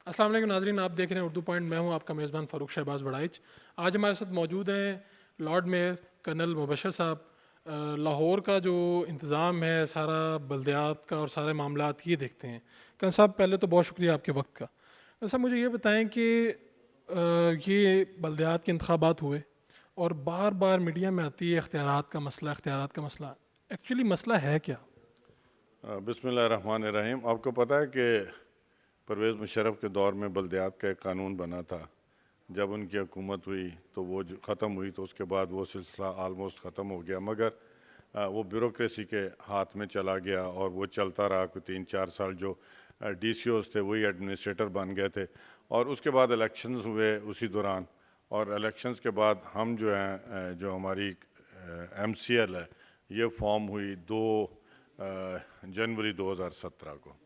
अस्सलाम वालेकुम नाज़रीन, आप देख रहे हैं उर्दू पॉइंट। मैं हूं आपका मेज़बान फ़ारूक शहबाज बड़ाइच। आज हमारे साथ मौजूद हैं लॉर्ड मेयर कर्नल मुबशर साहब। लाहौर का जो इंतज़ाम है सारा बल्दियात का और सारे मामलात ये देखते हैं। कर्नल साहब, पहले तो बहुत शुक्रिया आपके वक्त का। कर्नल साहब, मुझे ये बताएं कि ये बल्दियात के इंतखाबात हुए और बार बार मीडिया में आती है इख्तियारात का मसला, इख्तियारात का मसला। एक्चुअली मसला है क्या? बिस्मिल्लाहिर्रहमानिर्रहीम। आपको पता है कि परवेज़ मुशर्रफ के दौर में बल्दियात का एक कानून बना था। जब उनकी हुकूमत हुई तो वो ख़त्म हुई, तो उसके बाद वो सिलसिला आलमोस्ट ख़त्म हो गया, मगर वो ब्यूरोक्रेसी के हाथ में चला गया और वो चलता रहा। कोई 3-4 साल जो DCOs थे वही एडमिनिस्ट्रेटर बन गए थे, और उसके बाद इलेक्शंस हुए उसी दौरान। और इलेक्शंस के बाद हम जो हैं, जो हमारी MCL है, ये फॉर्म हुई 2 जनवरी 2017 को।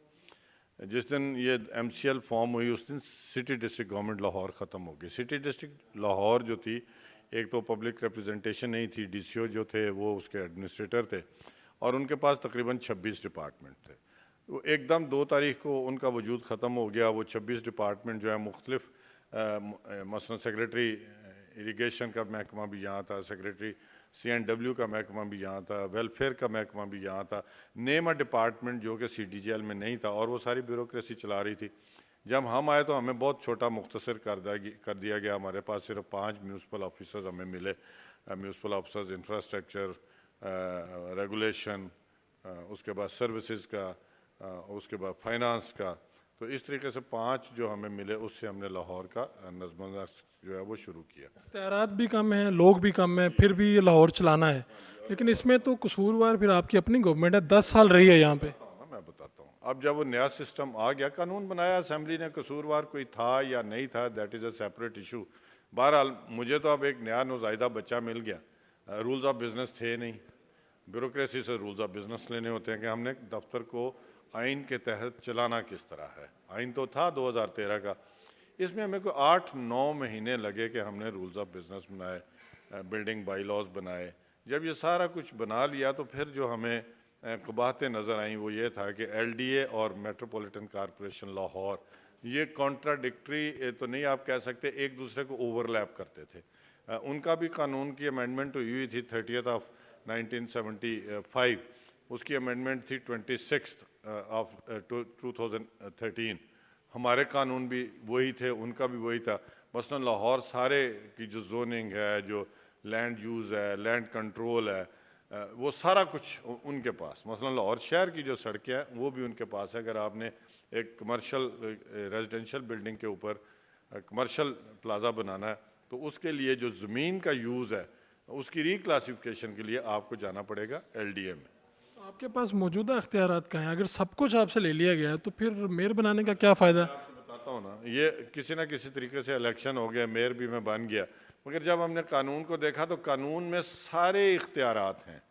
जिस दिन ये MCL फॉर्म हुई उस दिन सिटी डिस्ट्रिक्ट गवर्नमेंट लाहौर ख़त्म हो गई। सिटी डिस्ट्रिक्ट लाहौर जो थी, एक तो पब्लिक रिप्रेजेंटेशन नहीं थी, DCO जो थे वो उसके एडमिनिस्ट्रेटर थे, और उनके पास तकरीबन 26 डिपार्टमेंट थे। वो एकदम 2 तारीख को उनका वजूद ख़त्म हो गया। वो 26 डिपार्टमेंट जो है मुख्तलिफ, मसलन सेक्रेटरी इरीगेशन का महकमा भी यहाँ था, सेक्रेटरी CNW का महकमा भी यहाँ था, वेलफेयर का महकमा भी यहाँ था, नेम अ डिपार्टमेंट जो कि CDGL में नहीं था, और वो सारी ब्यूरोक्रेसी चला रही थी। जब हम आए तो हमें बहुत छोटा मुख्तसर कर दिया गया। हमारे पास सिर्फ 5 म्यूनसिपल ऑफिसर्स हमें मिले। म्यूनसिपल ऑफिसर्स इंफ्रास्ट्रक्चर, रेगुलेशन, उसके बाद सर्विसेज का, उसके बाद फाइनेंस का। तो इस तरीके से 5 जो हमें मिले, उससे हमने लाहौर का नज़्म जो है वो शुरू किया। इख्तियारात भी कम हैं, लोग भी कम हैं, फिर भी ये लाहौर चलाना है। लेकिन इसमें तो कसूरवार फिर आपकी अपनी गवर्नमेंट है, 10 साल रही है यहाँ पे। मैं बताता हूँ। अब जब वो नया सिस्टम आ गया, कानून बनाया असेंबली ने, कसूरवार कोई था या नहीं था, that is a separate issue. बहरहाल मुझे तो अब एक नया नौज़ायदा बच्चा मिल गया। रूल्स ऑफ बिज़नेस थे नहीं। ब्यूरोक्रेसी से रूल्स ऑफ बिज़नेस लेने होते हैं कि हमने दफ्तर को आइन के तहत चलाना किस तरह है। आइन तो था 2013 का। इसमें हमें को 8-9 महीने लगे कि हमने रूल्स ऑफ बिज़नेस बनाए, बिल्डिंग बाई लॉज बनाए। जब ये सारा कुछ बना लिया तो फिर जो हमें कबाहतें नज़र आईं वो ये था कि LDA और मेट्रोपॉलिटन कॉरपोरेशन लाहौर, ये कॉन्ट्राडिक्टरी तो नहीं आप कह सकते, एक दूसरे को ओवरलैप करते थे। उनका भी कानून की अमेंडमेंट हुई थी 30 ऑफ 1975, उसकी अमेंडमेंट थी 26 ऑफ 2013। हमारे कानून भी वही थे, उनका भी वही था। मसलन लाहौर सारे की जो जोनिंग है, जो लैंड यूज़ है, लैंड कंट्रोल है, वो सारा कुछ उनके पास। मसलन लाहौर शहर की जो सड़कें हैं वो भी उनके पास है। अगर आपने एक कमर्शियल रेजिडेंशियल बिल्डिंग के ऊपर कमर्शियल प्लाजा बनाना है तो उसके लिए जो ज़मीन का यूज़ है उसकी रिक्लासिफिकेशन के लिए आपको जाना पड़ेगा LDA में। तो आपके पास मौजूदा इख्तियारात कहाँ हैं? अगर सब कुछ आपसे ले लिया गया है तो फिर मेयर बनाने का क्या फ़ायदा? आपको बताता हूँ ना, ये किसी ना किसी तरीके से इलेक्शन हो गया, मेयर भी मैं बन गया, मगर जब हमने कानून को देखा तो कानून में सारे इख्तियारात हैं।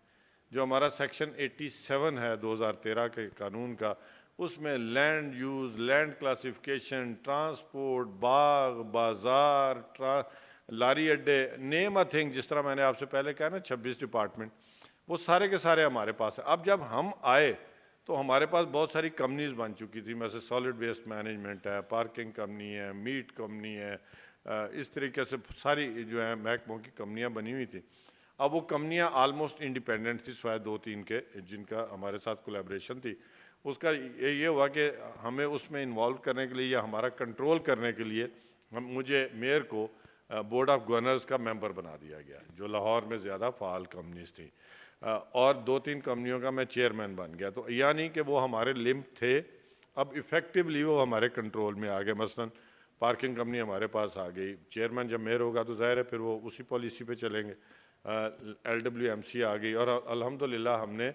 जो हमारा सेक्शन 87 है 2013 के कानून का, उसमें land use, land classification, transport, बाग बाज़ार, लारी अड्डे, नेम अ थिंग, जिस तरह मैंने आपसे पहले कहा ना 26 डिपार्टमेंट, वो सारे के सारे हमारे पास है। अब जब हम आए तो हमारे पास बहुत सारी कंपनीज बन चुकी थी। जैसे सॉलिड वेस्ट मैनेजमेंट है, पार्किंग कंपनी है, मीट कंपनी है, इस तरीके से सारी जो है महकमों की कंपनियां बनी हुई थी। अब वो कंपनियां आलमोस्ट इंडिपेंडेंट थी, स्वाय 2-3 के जिनका हमारे साथ कोलैबोरेशन थी। उसका ये हुआ कि हमें उसमें इन्वॉल्व करने के लिए या हमारा कंट्रोल करने के लिए मुझे मेयर को बोर्ड ऑफ गवर्नर्स का मेंबर बना दिया गया, जो लाहौर में ज़्यादा फ़ाल कंपनीज थी। और 2-3 कंपनियों का मैं चेयरमैन बन गया। तो यानी कि वो हमारे लिम्प थे, अब इफ़ेक्टिवली वो हमारे कंट्रोल में आ गए। मसलन पार्किंग कंपनी हमारे पास आ गई। चेयरमैन जब मेयर होगा तो ज़ाहिर है फिर वो उसी पॉलिसी पे चलेंगे। LWMC आ गई, और अल्हम्दुलिल्लाह हमने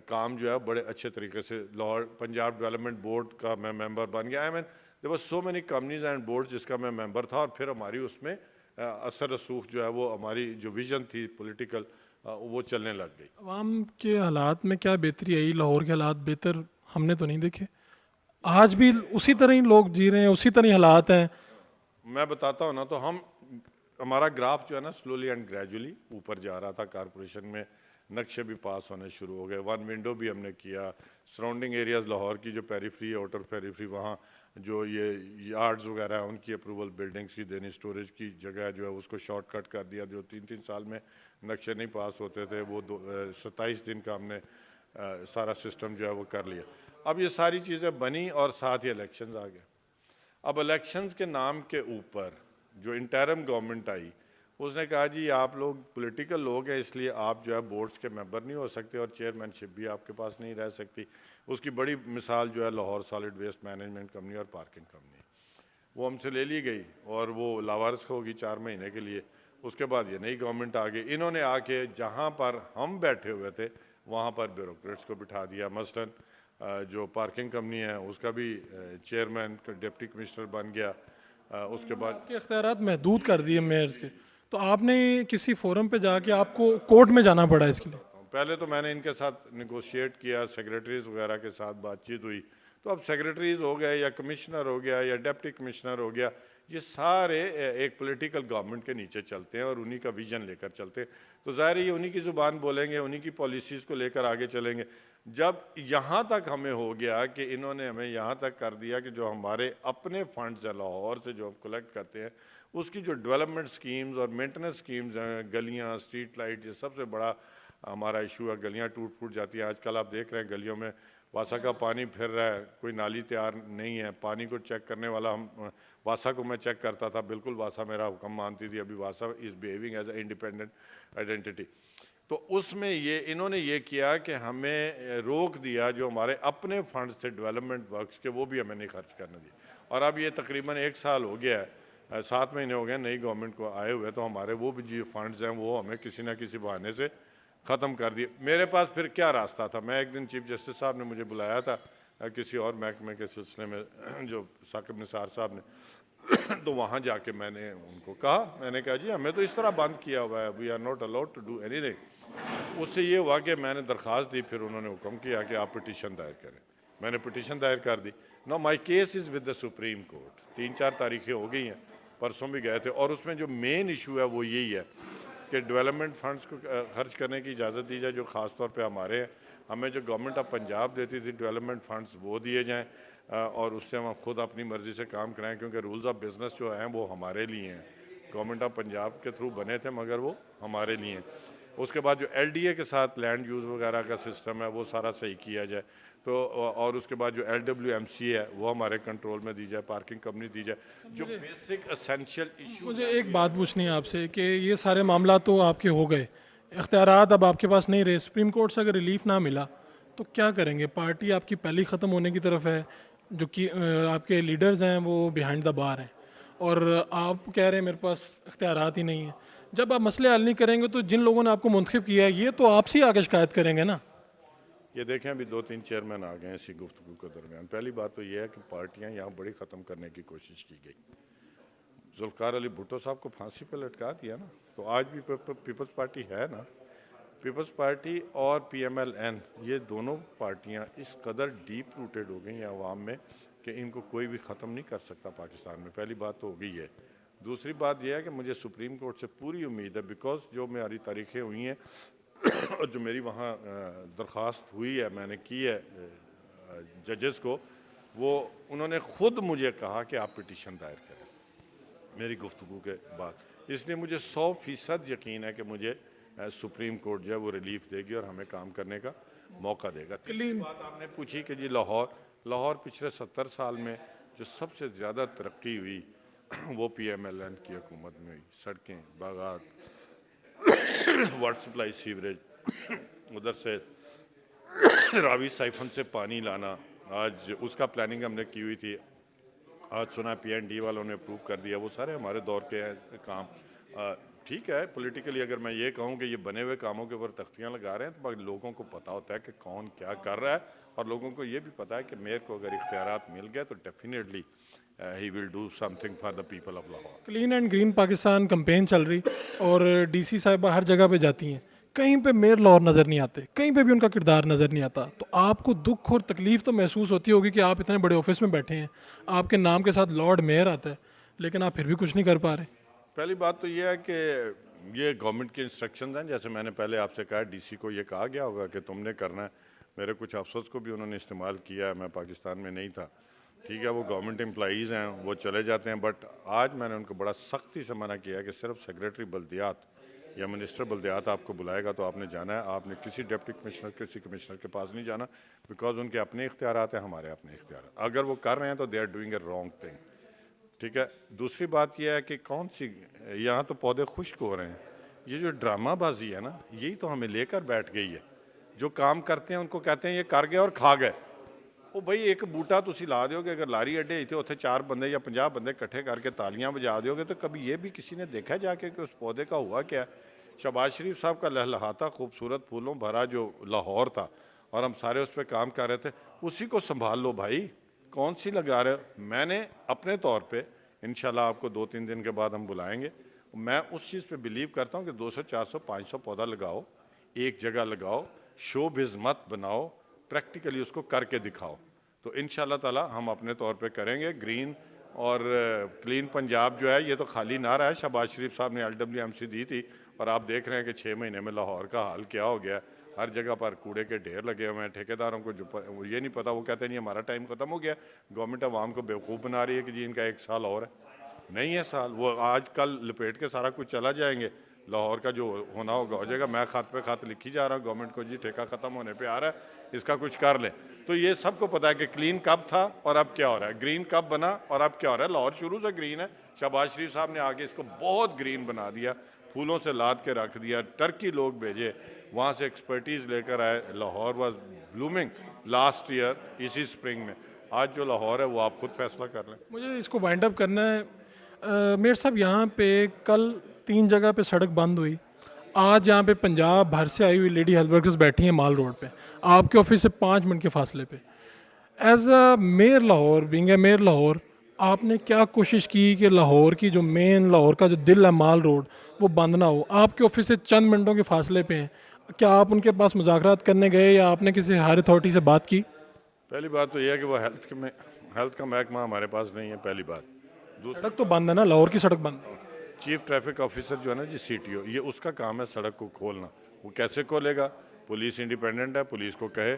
काम जो है बड़े अच्छे तरीके से। लाहौर पंजाब डेवलपमेंट बोर्ड का मैं मेंबर बन गया। I mean there was so many companies and boards जिसका मैं मेंबर था, और फिर हमारी उसमें असर रसूख जो है वो हमारी जो विज़न थी पॉलिटिकल, वो चलने लग गई। अवाम के हालात में क्या बेहतरी आई? लाहौर के हालात बेहतर हमने तो नहीं देखे। आज भी उसी तरह ही लोग जी रहे हैं, उसी तरह ही हालात हैं। मैं बताता हूँ ना, तो हमारा ग्राफ जो है ना स्लोली एंड ग्रेजुअली ऊपर जा रहा था। कारपोरेशन में नक्शे भी पास होने शुरू हो गए, वन विंडो भी हमने किया, सराउंडिंग एरियाज़ लाहौर की जो पेरीफ्री आउटर पेरीफ्री वहाँ जो ये यार्ड्स वगैरह हैं उनकी अप्रूवल बिल्डिंग्स की देनी, स्टोरेज की जगह जो है उसको शॉर्टकट कर दिया, जो 3-3 साल में नक्शे नहीं पास होते थे वो 27 दिन का हमने सारा सिस्टम जो है वो कर लिया। अब ये सारी चीज़ें बनी और साथ ही इलेक्शंस आ गए। अब इलेक्शंस के नाम के ऊपर जो इंटरम गवर्नमेंट आई उसने कहा जी आप लोग पॉलिटिकल लोग हैं इसलिए आप जो है बोर्ड्स के मेंबर नहीं हो सकते और चेयरमैनशिप भी आपके पास नहीं रह सकती। उसकी बड़ी मिसाल जो है Lahore solid waste management company और पार्किंग कंपनी, वो हमसे ले ली गई और वो लावारिस होगी 4 महीने के लिए। उसके बाद ये नई गवर्नमेंट आ गई, इन्होंने आके जहाँ पर हम बैठे हुए थे वहाँ पर ब्यूरोक्रेट्स को बिठा दिया। मसलन जो पार्किंग कंपनी है उसका भी चेयरमैन डिप्टी कमिश्नर बन गया। उसके बाद आपके इख्तियारात महदूद कर दिए मेयर्स के, तो आपने किसी फोरम पे जाके आपको कोर्ट में जाना पड़ा इसके लिए? पहले तो मैंने इनके साथ निगोशिएट किया, सेक्रेटरीज वगैरह के साथ बातचीत हुई, तो अब सेक्रेटरीज हो गए या कमिश्नर हो गया या डिप्टी कमिश्नर हो गया, ये सारे एक पॉलिटिकल गवर्नमेंट के नीचे चलते हैं और उन्हीं का विजन लेकर चलते हैं। तो ज़ाहिर है ये उन्हीं की ज़ुबान बोलेंगे, उन्हीं की पॉलिसीज़ को लेकर आगे चलेंगे। जब यहाँ तक हमें हो गया कि इन्होंने हमें यहाँ तक कर दिया कि जो हमारे अपने फंड्स हैं लाहौर से जो हम कलेक्ट करते हैं उसकी जो डेवलपमेंट स्कीम्स और मेंटेनेंस स्कीम्स हैं, गलियाँ, स्ट्रीट लाइट, ये सबसे बड़ा हमारा इशू है। गलियाँ टूट फूट जाती हैं, आजकल आप देख रहे हैं गलियों में वासा का पानी फिर रहा है, कोई नाली तैयार नहीं है। पानी को चेक करने वाला हम वासा को मैं चेक करता था, बिल्कुल वासा मेरा हुक्म मानती थी, अभी वासा is behaving as a independent identity. तो उसमें ये इन्होंने ये किया कि हमें रोक दिया, जो हमारे अपने फंड्स थे डेवलपमेंट वर्क्स के वो भी हमें नहीं खर्च करने दिए। और अब ये तकरीबन 1 साल हो गया है, 7 महीने हो गए नई गवर्नमेंट को आए हुए, तो हमारे वो भी जो फंड्स हैं वो हमें किसी न किसी बहाने से ख़त्म कर दिए। मेरे पास फिर क्या रास्ता था? मैं एक दिन चीफ जस्टिस साहब ने मुझे बुलाया था किसी और महकमे के सिलसिले में, जो साकिब निसार साहब ने तो वहाँ जाके मैंने उनको कहा, मैंने कहा जी हमें तो इस तरह बंद किया हुआ है, we are not allowed to do anything. उससे ये हुआ कि मैंने दरख्वास्त दी, फिर उन्होंने हुक्म किया कि आप पिटीशन दायर करें। मैंने पिटीशन दायर कर दी। No my case is with the supreme court. 3-4 तारीखें हो गई हैं, परसों भी गए थे, और उसमें जो मेन इशू है वो यही है कि डेवलपमेंट फंड्स को खर्च करने की इजाज़त दी जाए, जो ख़ास तौर पे हमारे हैं। हमें जो गवर्नमेंट ऑफ पंजाब देती थी डेवलपमेंट फंड्स वो दिए जाएं, और उससे हम खुद अपनी मर्ज़ी से काम कराएं, क्योंकि रूल्स ऑफ बिज़नेस जो हैं वो हमारे लिए हैं। गवर्नमेंट ऑफ पंजाब के थ्रू बने थे मगर वो हमारे लिए हैं। उसके बाद जो LDA के साथ लैंड यूज़ वगैरह का सिस्टम है वो सारा सही किया जाए, तो और उसके बाद जो LWMC है वो हमारे कंट्रोल में दी जाए, पार्किंग कंपनी दी जाए, जो बेसिक एसेंशियल इशू। मुझे एक बात पूछनी है आपसे कि ये सारे मामला तो आपके हो गए, इख्तियारात अब आपके पास नहीं रहे, सुप्रीम कोर्ट से अगर रिलीफ ना मिला तो क्या करेंगे? पार्टी आपकी पहले ही ख़त्म होने की तरफ है, जो कि आपके लीडर्स हैं वो बिहाइंड द बार हैं, और आप कह रहे हैं मेरे पास इख्तियारात ही नहीं है। जब आप मसले हल नहीं करेंगे तो जिन लोगों ने आपको मुंतखब किया है ये तो आपसे ही आगे शिकायत करेंगे ना। ये देखें अभी 2-3 चेयरमैन आ गए हैं इसी गुफ्तगू के दरमियान। पहली बात तो ये है कि पार्टियां यहाँ बड़ी ख़त्म करने की कोशिश की गई। जुल्फ़िकार अली भुट्टो साहब को फांसी पे लटका दिया ना, तो आज भी पीपल्स पार्टी है ना। पीपल्स पार्टी और PMLN, ये दोनों पार्टियां इस कदर डीप रूटेड हो गई हैं अवाम में कि इनको कोई भी ख़त्म नहीं कर सकता पाकिस्तान में। पहली बात तो हो गई है। दूसरी बात यह है कि मुझे सुप्रीम कोर्ट से पूरी उम्मीद है, बिकॉज जो मेरी तारीखें हुई हैं और जो मेरी वहाँ दरख्वास्त हुई है, मैंने की है जजेस को, वो उन्होंने ख़ुद मुझे कहा कि आप पिटीशन दायर करें मेरी गुफ्तगू के बाद। इसलिए मुझे 100% यकीन है कि मुझे सुप्रीम कोर्ट जो है वो रिलीफ देगी और हमें काम करने का मौका देगा। तीसरी बात आपने पूछी कि जी लाहौर पिछले 70 साल में जो सबसे ज़्यादा तरक्की हुई वो PMLN की हुकूमत में हुई। सड़कें, बागात, वाटर सप्लाई, सीवरेज, उधर से रावी साइफन से पानी लाना, आज उसका प्लानिंग हमने की हुई थी। आज सुना PND वालों ने अप्रूव कर दिया। वो सारे हमारे दौर के हैं काम। ठीक है, पॉलिटिकली अगर मैं ये कहूँ कि ये बने हुए कामों के ऊपर तख्तियाँ लगा रहे हैं, तो लोगों को पता होता है कि कौन क्या कर रहा है, और लोगों को ये भी पता है कि मेयर को अगर इख्तियारात मिल गए तो definitely he will do something for the people of Lahore. Clean and green Pakistan campaign चल रही और DC साहिबा हर जगह पे जाती हैं, कहीं पे मेयर लाहौर नज़र नहीं आते, कहीं पे भी उनका किरदार नज़र नहीं आता। तो आपको दुख और तकलीफ तो महसूस होती होगी कि आप इतने बड़े ऑफिस में बैठे हैं, आपके नाम के साथ लॉर्ड मेयर आता है, लेकिन आप फिर भी कुछ नहीं कर पा रहे। पहली बात तो यह है कि ये गवर्नमेंट के इंस्ट्रक्शंस हैं। जैसे मैंने पहले आपसे कहा, डीसी को ये कहा गया होगा कि तुमने करना है। मेरे कुछ अफसर्स को भी उन्होंने इस्तेमाल किया है, मैं पाकिस्तान में नहीं था, ठीक है, वो गवर्नमेंट एम्प्लॉईज़ हैं, वो चले जाते हैं। बट आज मैंने उनको बड़ा सख्ती से मना किया कि सिर्फ सेक्रेटरी बल्दियात या मिनिस्टर बल्दियात आपको बुलाएगा तो आपने जाना है, आपने किसी डिप्टी कमिश्नर, किसी कमिश्नर के पास नहीं जाना, बिकॉज उनके अपने इख्तियारात हैं, हमारे अपने इख्तियार। अगर वो कर रहे हैं तो they are doing a wrong thing, ठीक है। दूसरी बात यह है कि कौन सी, यहाँ तो पौधे खुश्क हो रहे हैं, ये जो ड्रामाबाजी है ना, यही तो हमें लेकर बैठ गई है। जो काम करते हैं उनको कहते हैं ये कर गए और खा गए। ਉਹ ਬਈ ਇੱਕ ਬੂਟਾ ਤੁਸੀਂ ਲਾ ਦਿਓਗੇ, अगर लारी अड्डे थे उत्थे 4 बंदे या 50 बंदे इकट्ठे करके तालियां बजा दोगे तो कभी ये भी किसी ने देखा जाके कि उस पौधे का हुआ क्या है। शहबाज शरीफ साहब का लहलहाता खूबसूरत फूलों भरा जो लाहौर था और हम सारे उस पर काम कर रहे थे, उसी को संभाल लो भाई, कौन सी लगा रहे हो। मैंने अपने तौर पर इंशाल्लाह आपको 2-3 दिन के बाद हम बुलाएंगे, मैं उस चीज़ पर बिलीव करता हूँ कि 200, 400, 500 पौधा लगाओ, एक जगह लगाओ, शो बिज़ मत बनाओ, प्रैक्टिकली उसको करके दिखाओ, तो इंशाल्लाह ताला हम अपने तौर पे करेंगे। ग्रीन और क्लीन पंजाब जो है ये तो खाली ना रहा है, शहबाज शरीफ साहब ने LWMC दी थी और आप देख रहे हैं कि 6 महीने में लाहौर का हाल क्या हो गया। हर जगह पर कूड़े के ढेर लगे हुए हैं। ठेकेदारों को जो ये नहीं पता, वो कहते नहीं हमारा टाइम ख़त्म हो गया। गवर्नमेंट आवाम को बेवकूफ़ बना रही है कि जी इनका 1 साल और है, नहीं है साल, वो आज कल लपेट के सारा कुछ चला जाएंगे। लाहौर का जो होना होगा हो जाएगा। मैं खत पे खत लिखी जा रहा हूँ गवर्नमेंट को, जी ठेका ख़त्म होने पे आ रहा है, इसका कुछ कर लें। तो ये सबको पता है कि क्लीन कब था और अब क्या हो रहा है, ग्रीन कब बना और अब क्या हो रहा है। लाहौर शुरू से ग्रीन है, शहबाज शरीफ साहब ने आगे इसको बहुत ग्रीन बना दिया, फूलों से लाद के रख दिया, टर्की लोग भेजे, वहाँ से एक्सपर्टीज़ लेकर आए। Lahore was blooming last year, इसी स्प्रिंग में। आज जो लाहौर है वो आप खुद फैसला कर लें। मुझे इसको वाइंड अप करना है। मेयर साहब, यहाँ पे कल 3 जगह पे सड़क बंद हुई। आज यहाँ पे पंजाब भर से आई हुई लेडी हेल्थ वर्कर्स बैठी हैं माल रोड पे, आपके ऑफिस से 5 मिनट के फासले पे। As a mayor Lahore, being a mayor Lahore, आपने क्या कोशिश की कि लाहौर की जो मेन लाहौर का जो दिल है माल रोड, वो बंद ना हो? आपके ऑफिस से चंद मिनटों के फासले पे हैं, क्या आप उनके पास मुज़ाकरात करने गए या आपने किसी हायर अथॉरिटी से बात की? पहली बात तो यह है कि वो हेल्थ का महकमा हमारे पास नहीं है, पहली बात। सड़क तो बंद है ना, लाहौर की सड़क बंद है। चीफ ट्रैफिक ऑफिसर जो है ना जी, CTO, ये उसका काम है सड़क को खोलना। वो कैसे खोलेगा? पुलिस इंडिपेंडेंट है, पुलिस को कहे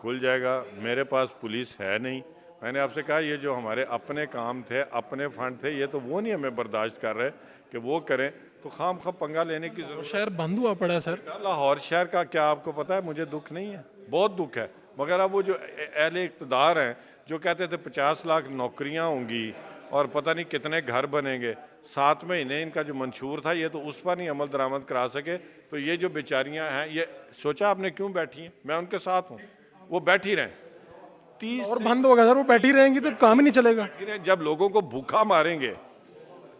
खुल जाएगा। मेरे पास पुलिस है नहीं। मैंने आपसे कहा ये जो हमारे अपने काम थे, अपने फंड थे, ये तो वो नहीं हमें बर्दाश्त कर रहे कि वो करें, तो खाम खा पंगा लेने की जरूरत। शहर बंद हुआ पड़ा है सर। लाहौर शहर का क्या आपको पता है? मुझे दुख नहीं है, बहुत दुख है, मगर अब वो जो अहले इक़्तिदार हैं जो कहते थे 50 लाख नौकरियाँ होंगी और पता नहीं कितने घर बनेंगे, 7 महीने इनका जो मंशूर था ये तो उस पर नहीं अमल दरामद करा सके। तो ये जो बेचारियां हैं, ये सोचा आपने क्यों बैठी हैं? मैं उनके साथ हूँ, वो बैठी रहें। 30 और बंद होगा सर, वो बैठी रहेंगी तो काम ही नहीं चलेगा। जब लोगों को भूखा मारेंगे,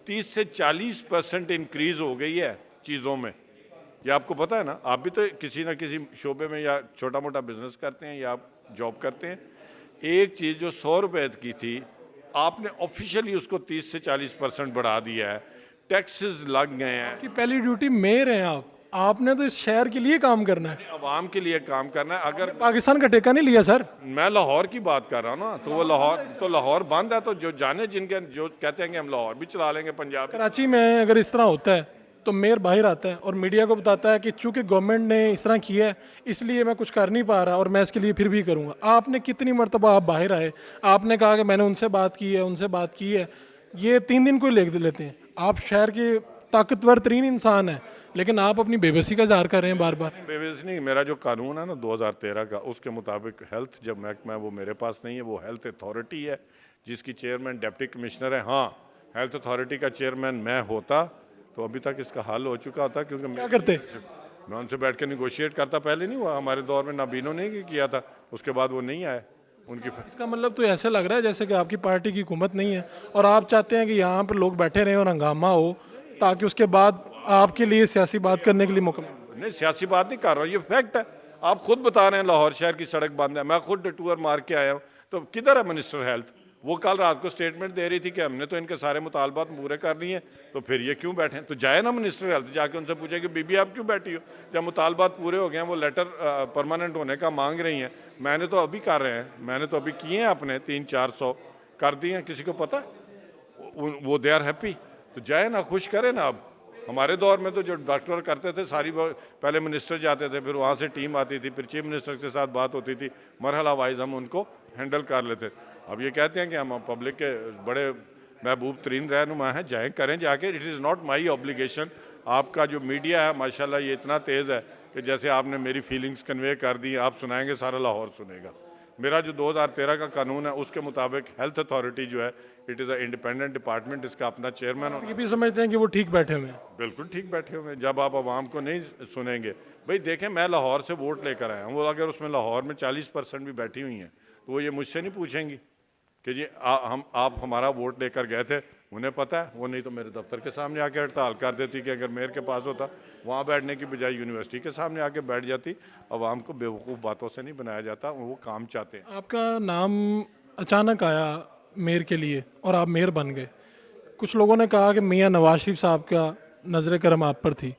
30 से 40% इंक्रीज हो गई है चीज़ों में, ये आपको पता है ना। आप भी तो किसी ना किसी शोबे में या छोटा मोटा बिजनेस करते हैं या आप जॉब करते हैं। एक चीज़ जो 100 रुपए की थी, आपने ऑफिशियली उसको 30 से 40% बढ़ा दिया है, टैक्सेस लग गए हैं। कि पहली ड्यूटी मेयर हैं आप, आपने तो इस शहर के लिए काम करना है, अवाम के लिए काम करना है। अगर पाकिस्तान का ठेका नहीं लिया सर। मैं लाहौर की बात कर रहा हूँ ना, तो वो लाहौर बंद है, तो जो जाने जिनके जो कहते हैं कि हम लाहौर भी चला लेंगे पंजाब। कराची में अगर इस तरह होता है तो मेयर बाहर आता है और मीडिया को बताता है कि चूंकि गवर्नमेंट ने इस तरह किया है इसलिए मैं कुछ कर नहीं पा रहा और मैं इसके लिए फिर भी करूँगा। आपने कितनी मरतबा आप बाहर आए, आपने कहा कि मैंने उनसे बात की है, उनसे बात की है, ये 3 दिन को ही लिख लेते हैं। आप शहर के ताकतवर तरीन इंसान हैं, लेकिन आप अपनी बेबसी का इजहार कर रहे हैं बार बार। बेबसी नहीं, मेरा जो कानून है ना 2013 का, उसके मुताबिक हेल्थ जब महकमा है वो मेरे पास नहीं है, वो हेल्थ अथॉरिटी है जिसकी चेयरमैन डिप्टी कमिश्नर है। हाँ, हेल्थ अथॉरिटी का चेयरमैन मैं होता तो अभी तक इसका हल हो चुका होता, क्योंकि क्या करते? मैं उनसे बैठ के निगोशिएट करता। पहले नहीं हुआ हमारे दौर में, नाबीनों ने किया था, उसके बाद वो नहीं आए उनकी। इसका मतलब तो ऐसे लग रहा है जैसे कि आपकी पार्टी की हुकूमत नहीं है और आप चाहते हैं कि यहाँ पर लोग बैठे रहें और हंगामा हो ताकि उसके बाद आपके लिए सियासी बात करने के लिए मौका मिले। नहीं, सियासी बात नहीं कर रहा हूँ, ये फैक्ट है। आप खुद बता रहे हैं लाहौर शहर की सड़क बंद है, मैं खुद टूर मार के आया हूँ। तो किधर है मिनिस्टर हेल्थ? वो कल रात को स्टेटमेंट दे रही थी कि हमने तो इनके सारे मुतालबात पूरे कर लिए हैं, तो फिर ये क्यों बैठे हैं? तो जाए ना मिनिस्टर हेल्थ, जाके उनसे पूछे कि बीबी आप क्यों बैठी हो? जब मुतालबात पूरे हो गए हैं, वो लेटर परमानेंट होने का मांग रही हैं। मैंने तो अभी कर रहे हैं, मैंने तो अभी किए हैं, अपने 300-400 कर दिए हैं। किसी को पता है? वो दे आर हैप्पी, तो जाए ना, खुश करें ना। अब हमारे दौर में तो जो डॉक्टर करते थे सारी पहले मिनिस्टर जाते थे, फिर वहाँ से टीम आती थी, फिर चीफ मिनिस्टर के साथ बात होती थी, मरहला वाइज हम उनको हैंडल कर लेते। अब ये कहते हैं कि हम पब्लिक के बड़े महबूब तरीन रहनुमा हैं, जाएँ करें जाके, it is not my obligation. आपका जो मीडिया है माशाल्लाह ये इतना तेज़ है कि जैसे आपने मेरी फीलिंग्स कन्वे कर दी, आप सुनाएंगे सारा लाहौर सुनेगा। मेरा जो 2013 का कानून है उसके मुताबिक हेल्थ अथॉरिटी जो है it is a independent department, इसका अपना चेयरमैन ये भी समझते हैं कि वो ठीक बैठे हुए हैं। बिल्कुल ठीक बैठे हुए हैं। जब आप आवाम को नहीं सुनेंगे, भाई देखें मैं लाहौर से वोट लेकर आया हूँ, वो अगर उसमें लाहौर में 40% भी बैठी हुई हैं तो वो ये मुझसे नहीं पूछेंगी कि जी आप हमारा वोट लेकर गए थे। उन्हें पता है, वो नहीं तो मेरे दफ्तर के सामने आके हड़ताल कर देती कि अगर मेयर के पास होता, वहाँ बैठने की बजाय यूनिवर्सिटी के सामने आके बैठ जाती। आवाम को बेवकूफ़ बातों से नहीं बनाया जाता, वो काम चाहते हैं। आपका नाम अचानक आया मेयर के लिए और आप मेयर बन गए। कुछ लोगों ने कहा कि मियाँ नवाज शरीफ साहब का नज़र करम आप पर थी,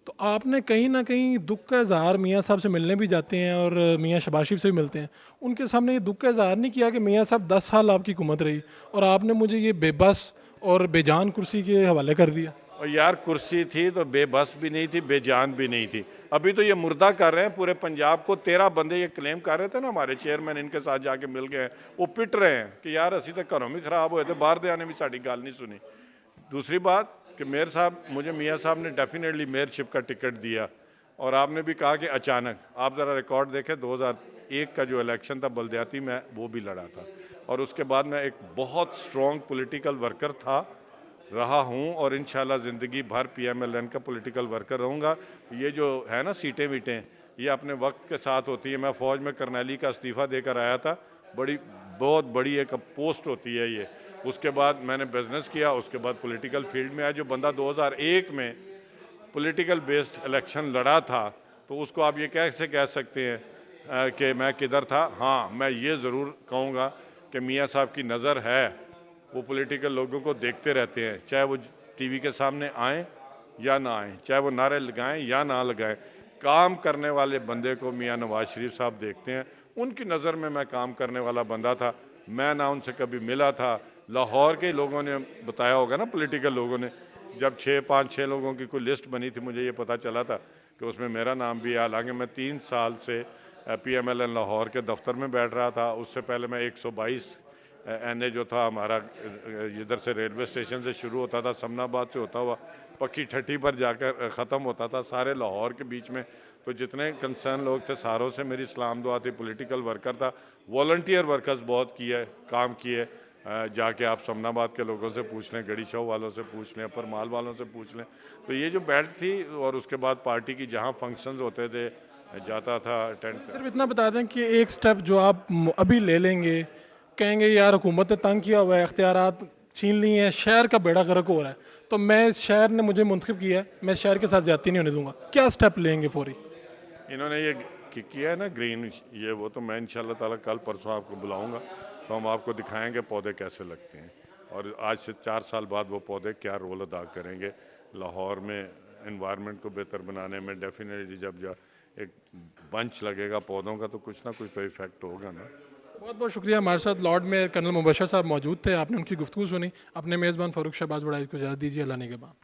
तो आपने कहीं ना कहीं दुख का इजहार, मियाँ साहब से मिलने भी जाते हैं और मियाँ शहबाज शरीफ से भी मिलते हैं, उनके सामने ये दुख का इजहार नहीं किया कि मियाँ साहब 10 साल आपकी हुकूमत रही और आपने मुझे ये बेबस और बेजान कुर्सी के हवाले कर दिया? और यार कुर्सी थी तो बेबस भी नहीं थी, बेजान भी नहीं थी। अभी तो ये मुर्दा कर रहे हैं पूरे पंजाब को। 13 बंदे ये क्लेम कर रहे थे ना हमारे चेयरमैन इनके साथ जाके मिल गए हैं, वो पिट रहे हैं कि यार असी तो घरों में खराब हुए थे, बाहर दे आने भी साड़ी गल नहीं सुनी। दूसरी बात कि मेयर साहब, मुझे मियाँ साहब ने डेफिनेटली मेयरशिप का टिकट दिया और आपने भी कहा कि अचानक। आप ज़रा रिकॉर्ड देखें, 2001 का जो इलेक्शन था बलदियाती में, वो भी लड़ा था और उसके बाद मैं एक बहुत स्ट्रॉन्ग पॉलिटिकल वर्कर रहा हूँ और इंशाल्लाह ज़िंदगी भर PMLN का पॉलिटिकल वर्कर रहूँगा। ये जो है ना सीटें वीटें, ये अपने वक्त के साथ होती है। मैं फ़ौज में करनैली का इस्तीफ़ा देकर आया था, बहुत बड़ी एक पोस्ट होती है ये। उसके बाद मैंने बिज़नेस किया, उसके बाद पॉलिटिकल फील्ड में आया। जो बंदा 2001 में पॉलिटिकल बेस्ड इलेक्शन लड़ा था, तो उसको आप ये कैसे कह सकते हैं कि मैं किधर था? हाँ, मैं ये ज़रूर कहूँगा कि मियाँ साहब की नज़र है, वो पॉलिटिकल लोगों को देखते रहते हैं, चाहे वो टीवी के सामने आएँ या ना आएँ, चाहे वो नारे लगाएं या ना लगाएं। काम करने वाले बंदे को मियाँ नवाज शरीफ साहब देखते हैं। उनकी नज़र में मैं काम करने वाला बंदा था। मैं ना उनसे कभी मिला था। लाहौर के लोगों ने बताया होगा ना, पॉलिटिकल लोगों ने, जब 5-6 लोगों की कोई लिस्ट बनी थी, मुझे ये पता चला था कि उसमें मेरा नाम भी है। हालांकि मैं 3 साल से PMLN लाहौर के दफ्तर में बैठ रहा था। उससे पहले मैं 122 NA जो था हमारा, इधर से रेलवे स्टेशन से शुरू होता था, समनाबाद से होता हुआ पक्की ठट्टी पर जाकर ख़त्म होता था, सारे लाहौर के बीच में। तो जितने कंसर्न लोग थे सारों से मेरी सलाम दुआ थी। पॉलिटिकल वर्कर था, वॉलंटियर वर्कर्स बहुत किए, काम किए। जाके आप समनाबाद के लोगों से पूछ लें, गड़ी शो वालों से पूछ लें, अपर माल वालों से पूछ लें। तो ये जो बेल्ट थी, और उसके बाद पार्टी की जहाँ फंक्शंस होते थे जाता था अटेंड। सिर्फ इतना बता दें कि एक स्टेप जो आप अभी ले लेंगे, कहेंगे यार हुकूमत ने तंग किया हुआ है, इख्तियारात छीन लिए हैं, शहर का बेड़ा गर्क हो रहा है, तो मैं शहर ने मुझे मुंतखब किया है, मैं शहर के साथ ज्यादती नहीं होने दूंगा, क्या स्टेप लेंगे फौरी? इन्होंने ये किया है ना ग्रीन, ये वो तो मैं इंशाल्लाह ताला कल परसों आपको बुलाऊंगा, तो हम आपको दिखाएंगे पौधे कैसे लगते हैं और आज से 4 साल बाद वो पौधे क्या रोल अदा करेंगे लाहौर में इन्वायरमेंट को बेहतर बनाने में। डेफिनेटली जब एक बंच लगेगा पौधों का तो कुछ ना कुछ तो इफेक्ट होगा ना। बहुत बहुत शुक्रिया। हमारे साथ लॉर्ड में कर्नल मुबशर साहब मौजूद थे, आपने उनकी गुफ्तगू सुनी। अपने मेज़बान फ़ारूक शहबाज बड़ाई को इजाज़त दीजिए। अल्लाह ने के बाद।